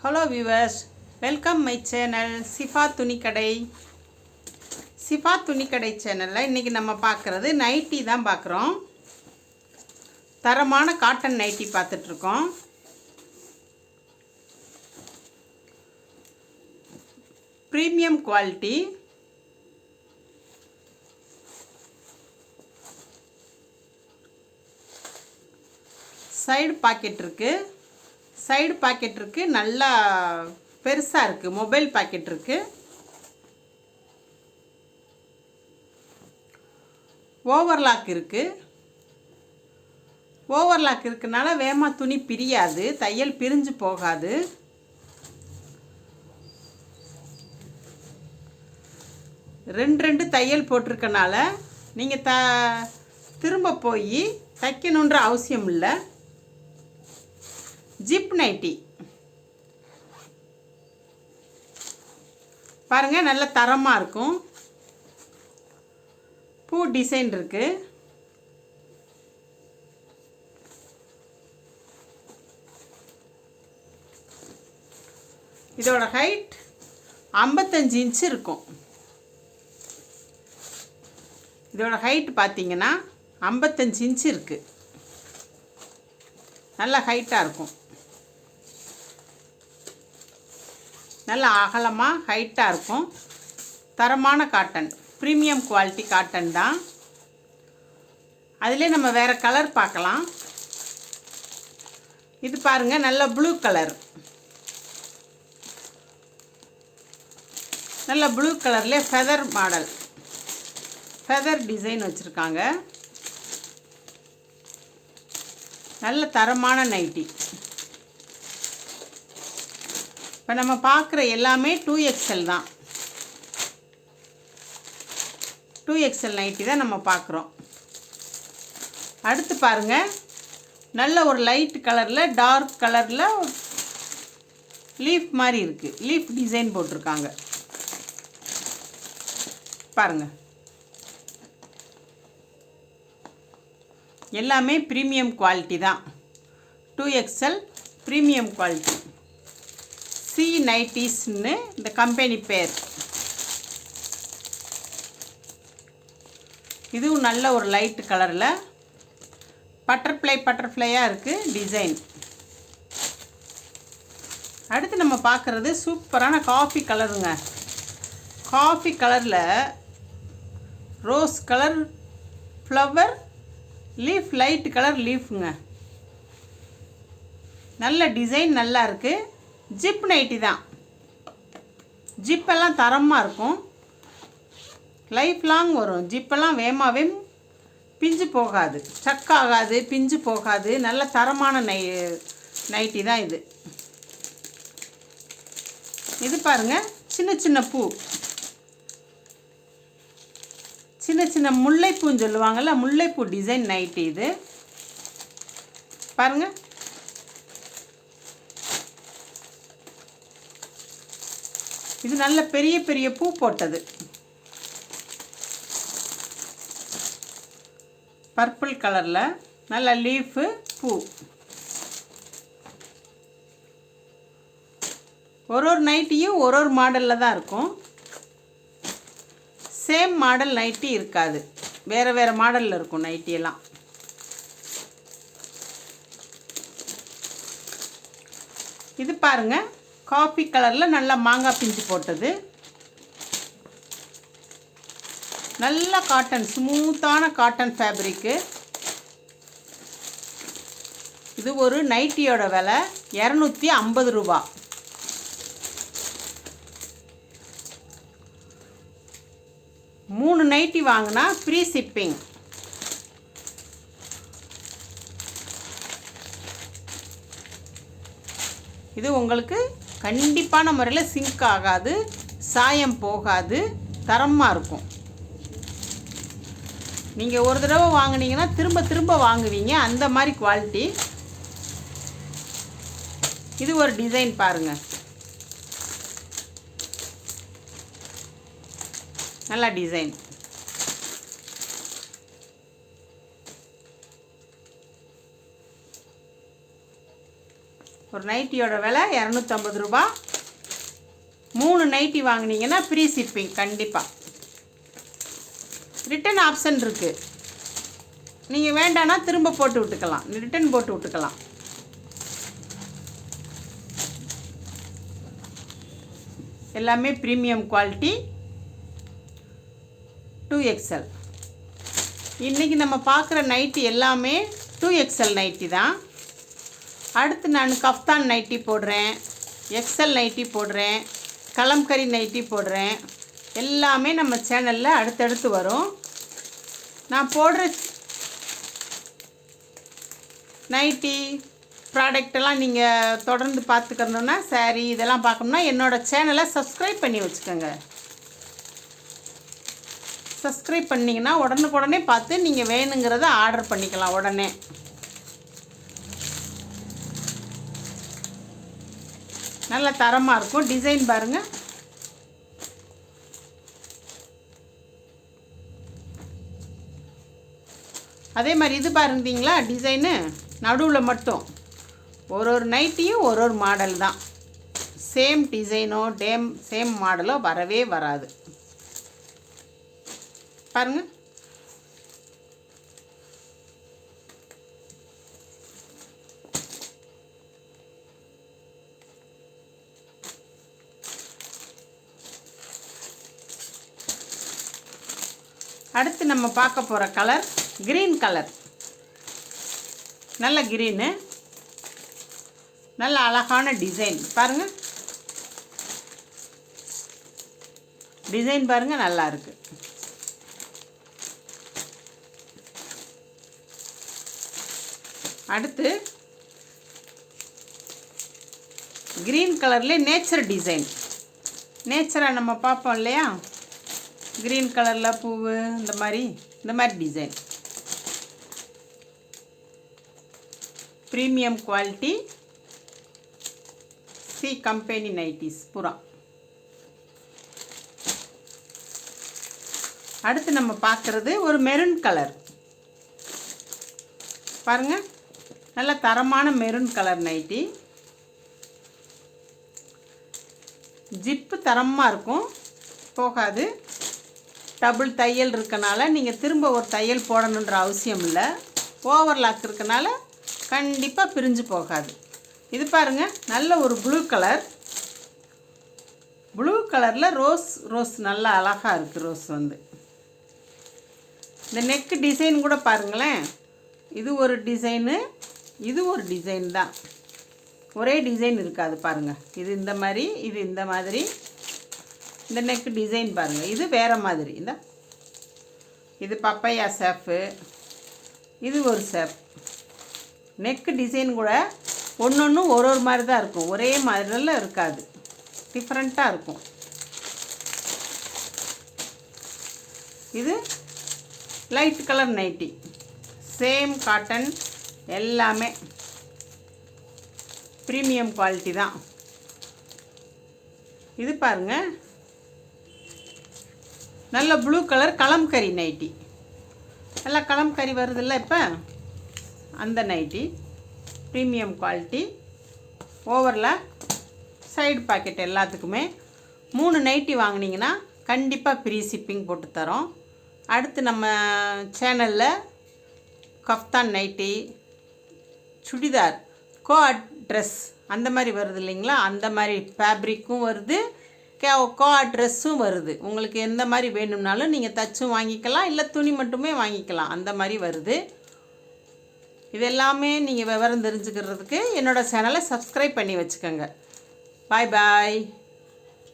Hello viewers, welcome my channel Sifa துணிக்கடை. சிஃபா துணிக்கடை சேனலில் இன்றைக்கி நம்ம பார்க்குறது நைட்டி தான் பார்க்குறோம். தரமான காட்டன் நைட்டி பார்த்துட்ருக்கோம். Premium quality. சைடு பாக்கெட் இருக்குது. சைடு பாக்கெட் இருக்குது, நல்லா பெருசாக இருக்குது. மொபைல் பாக்கெட் இருக்குது. ஓவர்லாக் இருக்குது. ஓவர்லாக் இருக்குனால வேகமாக துணி பிரியாது, தையல் பிரிஞ்சு போகாது. ரெண்டு தையல் போட்டிருக்கனால நீங்கள் திரும்ப போய் தைக்கணுன்ற அவசியம் இல்லை. ஜிப் நைட்டி பாருங்கள், நல்ல தரமாக இருக்கும். பூ டிசைன் இருக்குது. இதோட ஹைட் 55 இன்ச்சு இருக்கும். இதோட ஹைட் பார்த்தீங்கன்னா 55 இன்ச்சு இருக்குது. நல்ல ஹைட்டாக இருக்கும். நல்ல அகலமாக ஹைட்டாக இருக்கும். தரமான காட்டன், ப்ரீமியம் குவாலிட்டி காட்டன் தான். அதிலே நம்ம வேறு கலர் பார்க்கலாம். இது பாருங்கள், நல்ல ப்ளூ கலர். நல்ல ப்ளூ கலர்லேயே ஃபெதர் மாடல், ஃபெதர் டிசைன் வச்சுருக்காங்க. நல்ல தரமான நைட்டி. இப்போ நம்ம பார்க்குற எல்லாமே 2XL தான். 2XL நைட்டி தான் நம்ம பார்க்குறோம். அடுத்து பாருங்கள், நல்ல ஒரு லைட் கலரில் டார்க் கலரில் லீஃப் மாதிரி இருக்குது. லீஃப் டிசைன் போட்டிருக்காங்க பாருங்கள். எல்லாமே ப்ரீமியம் குவாலிட்டி தான். 2XL premium quality. சி நைட்டிஸ்ன்னு இந்த கம்பெனி பேர். இதுவும் நல்ல ஒரு லைட் கலரில் பட்டர்ஃப்ளையாக இருக்குது டிசைன். அடுத்து நம்ம பார்க்குறது சூப்பரான காஃபி கலருங்க. காஃபி கலரில் rose colour flower leaf, light colour லீஃபுங்க. நல்ல டிசைன் நல்லா இருக்குது. ஜிப் நைட்டி தான். ஜிப்பெல்லாம் தரமாக இருக்கும். லைஃப் லாங் வரும். ஜிப்பெல்லாம் வேகமாகவே பிஞ்சு போகாது, ஸ்டக் ஆகாது, பிஞ்சு போகாது. நல்ல தரமான நைட்டி தான் இது. இது பாருங்கள், சின்ன சின்ன பூ, சின்ன சின்ன முல்லைப்பூன்னு சொல்லுவாங்கள்ல, முல்லைப்பூ டிசைன் நைட்டி இது பாருங்கள். இது நல்ல பெரிய பெரிய பூ போட்டது. பர்பிள் கலரில் நல்ல லீஃபு பூ. ஒரு நைட்டியும் ஒரு மாடலில் தான் இருக்கும். சேம் மாடல் நைட்டி இருக்காது, வேறு வேறு மாடலில் இருக்கும் நைட்டியெல்லாம். இது பாருங்கள், காஃபி கலரில் நல்லா மாங்காய் பிஞ்சு போட்டது. நல்ல காட்டன், ஸ்மூத்தான காட்டன் ஃபேப்ரிக்கு. இது ஒரு நைட்டியோட விலை 250 ரூபா. மூணு நைட்டி வாங்கினா ஃப்ரீ ஷிப்பிங். இது உங்களுக்கு கண்டிப்பான முறையில் சிங்க் ஆகாது, சாயம் போகாது, தரமாக இருக்கும். நீங்கள் ஒரு தடவை வாங்கினீங்கன்னா திரும்ப திரும்ப வாங்குவீங்க, அந்த மாதிரி குவாலிட்டி. இது ஒரு டிசைன் பாருங்கள், நல்ல டிசைன். ஒரு நைட்டியோட விலை 250 ரூபா. 3 நைட்டி வாங்கினீங்கன்னா ஃப்ரீ ஷிப்பிங் கண்டிப்பாக. ரிட்டன் ஆப்ஷன் இருக்குது. நீங்கள் வேண்டான்னா திரும்ப போட்டு விட்டுக்கலாம், ரிட்டன் போட்டு விட்டுக்கலாம். எல்லாமே ப்ரீமியம் குவாலிட்டி 2XL. இன்றைக்கி நம்ம பார்க்குற நைட்டி எல்லாமே 2XL நைட்டி தான். அடுத்து நான் கஃப்தான் நைட்டி போடுறேன், எக்ஸல் நைட்டி போடுறேன், கலம்கரி நைட்டி போடுறேன். எல்லாமே நம்ம சேனலில் அடுத்தடுத்து வரும். நான் போடுற நைட்டி ப்ராடக்டெல்லாம் நீங்கள் தொடர்ந்து பார்த்துக்கணுன்னா, சாரீ இதெல்லாம் பார்க்கணுன்னா என்னோடய சேனலை சப்ஸ்கிரைப் பண்ணி வச்சுக்கோங்க. சப்ஸ்கிரைப் பண்ணிங்கன்னா உடனுக்குடனே பார்த்து நீங்கள் வேணுங்கிறத ஆர்டர் பண்ணிக்கலாம் உடனே. நல்ல தரமாக இருக்கும். டிசைன் பாருங்கள். அதே மாதிரி இது பாருந்தீங்களா டிசைனு, நடுவில் மட்டும் ஒரு நைட்டியும் ஒரு மாடல் தான். சேம் டிசைனோ சேம் மாடலோ வரவே வராது. பாருங்கள். அடுத்து நம்ம பார்க்க போகிற கலர் க்ரீன் கலர். நல்ல க்ரீனு, நல்ல அழகான டிசைன் பாருங்கள். டிசைன் பாருங்கள், நல்லா இருக்குது. அடுத்து க்ரீன் கலரில் நேச்சர் டிசைன். நேச்சராக நம்ம பார்ப்போம் இல்லையா, க்ரீன் கலரில் பூவு இந்த மாதிரி design. Premium quality C company nighties பூரா. அடுத்து நம்ம பார்க்குறது ஒரு மெரூன் கலர். பாருங்கள், நல்ல தரமான மெரூன் கலர் நைட்டி. ஜிப்பு தரமாக இருக்கும், போகாது. டபுள் தையல் இருக்கனால நீங்கள் திரும்ப ஒரு தையல் போடணுன்ற அவசியம் இல்லை. ஓவர்லாக் இருக்கனால கண்டிப்பாக பிரிஞ்சு போகாது. இது பாருங்கள், நல்ல ஒரு ப்ளூ கலர். ப்ளூ கலரில் ரோஸ் நல்லா அழகாக இருக்குது. ரோஸ் வந்து இந்த நெக்கு டிசைன் கூட பாருங்களேன். இது ஒரு டிசைனு, இது ஒரு டிசைன் தான். ஒரே டிசைன் இருக்காது பாருங்கள். இது இந்த மாதிரி, இது இந்த மாதிரி. இந்த நெக்கு டிசைன் பாருங்கள், இது வேறு மாதிரி. இது பப்பையா ஷேப்பு, இது ஒரு ஷேப். நெக்கு டிசைன் கூட ஒன்று ஒரு மாதிரி தான் இருக்கும், ஒரே மாதிரிலாம் இருக்காது, டிஃப்ரெண்ட்டாக இருக்கும். இது light colour nightie, same cotton, எல்லாமே ப்ரீமியம் குவாலிட்டி தான். இது பாருங்கள், நல்ல ப்ளூ கலர் கலம்கரி நைட்டி. நல்லா கலம்கரி வருதில்ல இப்போ, அந்த நைட்டி ப்ரீமியம் குவாலிட்டி. ஓவரில் சைடு பாக்கெட் எல்லாத்துக்குமே 3 நைட்டி வாங்கினீங்கன்னா கண்டிப்பாக ஃப்ரீ ஷிப்பிங் போட்டு தரோம். அடுத்து நம்ம சேனலில் kaftan nighty, churidar, co-ord dress அந்த மாதிரி வருது இல்லைங்களா, அந்த மாதிரி ஃபேப்ரிக்கும் வருது, கோஆட் ட்ரெஸ்ஸும் வருது. உங்களுக்கு எந்த மாதிரி வேணும்னாலும் நீங்கள் தச்சும் வாங்கிக்கலாம், இல்லை துணி மட்டுமே வாங்கிக்கலாம், அந்த மாதிரி வருது. இது எல்லாமே நீங்கள் விவரம் தெரிஞ்சுக்கிறதுக்கு என்னோடய சேனலை சப்ஸ்கிரைப் பண்ணி வச்சுக்கோங்க. பாய் பாய்.